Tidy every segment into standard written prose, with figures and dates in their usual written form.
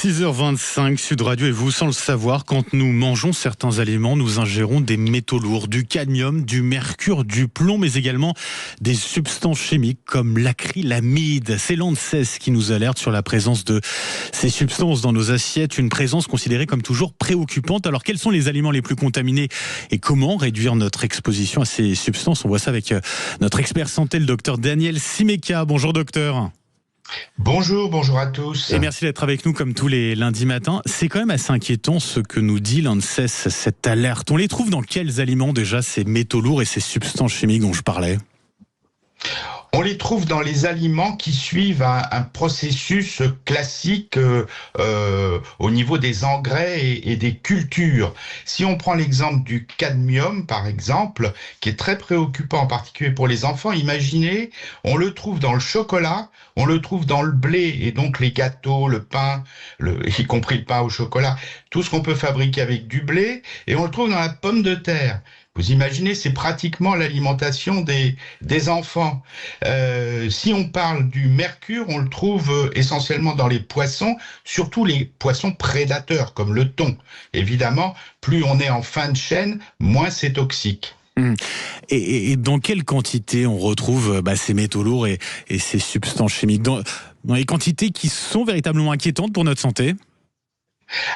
6h25, Sud Radio et vous, sans le savoir, quand nous mangeons certains aliments, nous ingérons des métaux lourds, du cadmium, du mercure, du plomb, mais également des substances chimiques comme l'acrylamide. C'est l'ANSES qui nous alerte sur la présence de ces substances dans nos assiettes, une présence considérée comme toujours préoccupante. Alors, quels sont les aliments les plus contaminés et comment réduire notre exposition à ces substances? On voit ça avec notre expert santé, le docteur Daniel Simeka. Bonjour docteur. Bonjour à tous. Et merci d'être avec nous comme tous les lundis matins. C'est quand même assez inquiétant ce que nous dit l'ANSES, cette alerte. On les trouve dans quels aliments déjà, ces métaux lourds et ces substances chimiques dont je parlais? On les trouve dans les aliments qui suivent un processus classique au niveau des engrais et des cultures. Si on prend l'exemple du cadmium, par exemple, qui est très préoccupant, en particulier pour les enfants, imaginez, on le trouve dans le chocolat, on le trouve dans le blé, et donc les gâteaux, le pain, y compris le pain au chocolat, tout ce qu'on peut fabriquer avec du blé, et on le trouve dans la pomme de terre. Vous imaginez, c'est pratiquement l'alimentation des enfants. Si on parle du mercure, on le trouve essentiellement dans les poissons, surtout les poissons prédateurs, comme le thon. Évidemment, plus on est en fin de chaîne, moins c'est toxique. Et dans quelle quantité on retrouve ces métaux lourds et ces substances chimiques dans les quantités qui sont véritablement inquiétantes pour notre santé?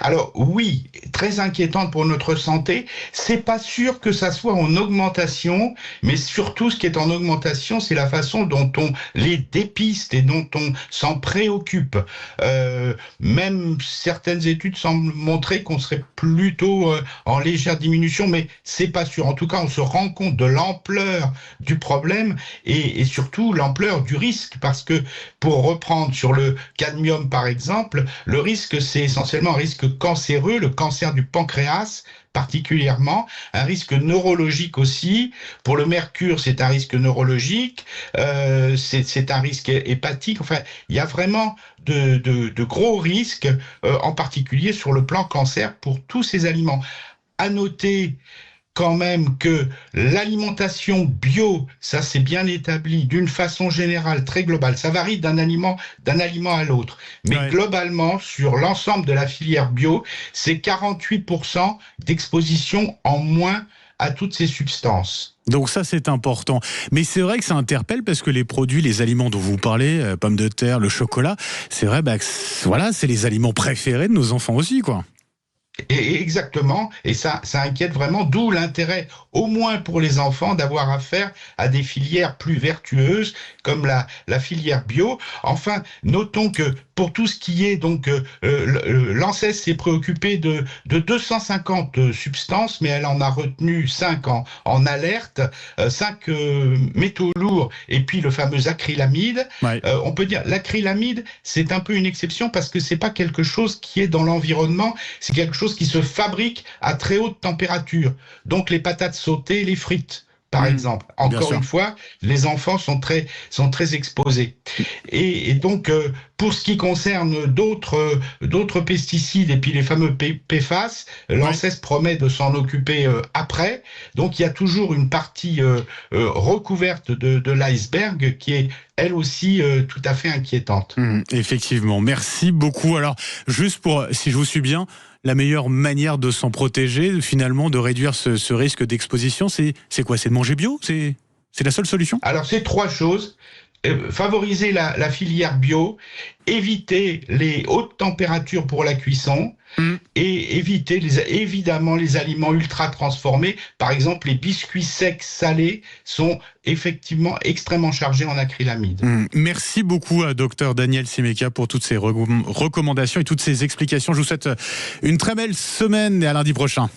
Alors oui, très inquiétante pour notre santé. C'est pas sûr que ça soit en augmentation, mais surtout ce qui est en augmentation, c'est la façon dont on les dépiste et dont on s'en préoccupe. Même certaines études semblent montrer qu'on serait plutôt en légère diminution, mais c'est pas sûr. En tout cas, on se rend compte de l'ampleur du problème et surtout l'ampleur du risque, parce que pour reprendre sur le cadmium par exemple, le risque c'est essentiellement un risque cancéreux, le cancer du pancréas particulièrement, un risque neurologique aussi. Pour le mercure, c'est un risque neurologique, c'est un risque hépatique. Enfin, il y a vraiment de gros risques, en particulier sur le plan cancer pour tous ces aliments. À noter quand même que l'alimentation bio, ça c'est bien établi d'une façon générale, très globale. Ça varie d'un aliment à l'autre. Mais globalement, sur l'ensemble de la filière bio, c'est 48% d'exposition en moins à toutes ces substances. Donc ça c'est important. Mais c'est vrai que ça interpelle parce que les produits, les aliments dont vous parlez, pommes de terre, le chocolat, c'est vrai, voilà, c'est les aliments préférés de nos enfants aussi, quoi. Et exactement, et ça inquiète vraiment, d'où l'intérêt, au moins pour les enfants, d'avoir affaire à des filières plus vertueuses, comme la filière bio. Enfin, notons que pour tout ce qui est, donc, l'ANSES s'est préoccupé de 250 substances, mais elle en a retenu 5 en alerte, 5 métaux lourds, et puis le fameux acrylamide. Ouais. On peut dire, l'acrylamide, c'est un peu une exception, parce que c'est pas quelque chose qui est dans l'environnement, c'est quelque chose qui se fabrique à très haute température. Donc les patates sautées, les frites, par exemple. Encore une fois, les enfants sont très exposés. Et donc, pour ce qui concerne d'autres pesticides et puis les fameux PFAS, l'ANSES promet de s'en occuper après. Donc, il y a toujours une partie recouverte de l'iceberg qui est elle aussi tout à fait inquiétante. Effectivement. Merci beaucoup. Alors, juste pour, si je vous suis bien, la meilleure manière de s'en protéger, finalement, de réduire ce risque d'exposition, c'est quoi? C'est de manger bio? C'est la seule solution? Alors, c'est 3 choses. Favoriser la filière bio, éviter les hautes températures pour la cuisson et éviter évidemment les aliments ultra transformés. Par exemple, les biscuits secs salés sont effectivement extrêmement chargés en acrylamide. Merci beaucoup à Dr Daniel Simeka pour toutes ces recommandations et toutes ces explications. Je vous souhaite une très belle semaine et à lundi prochain.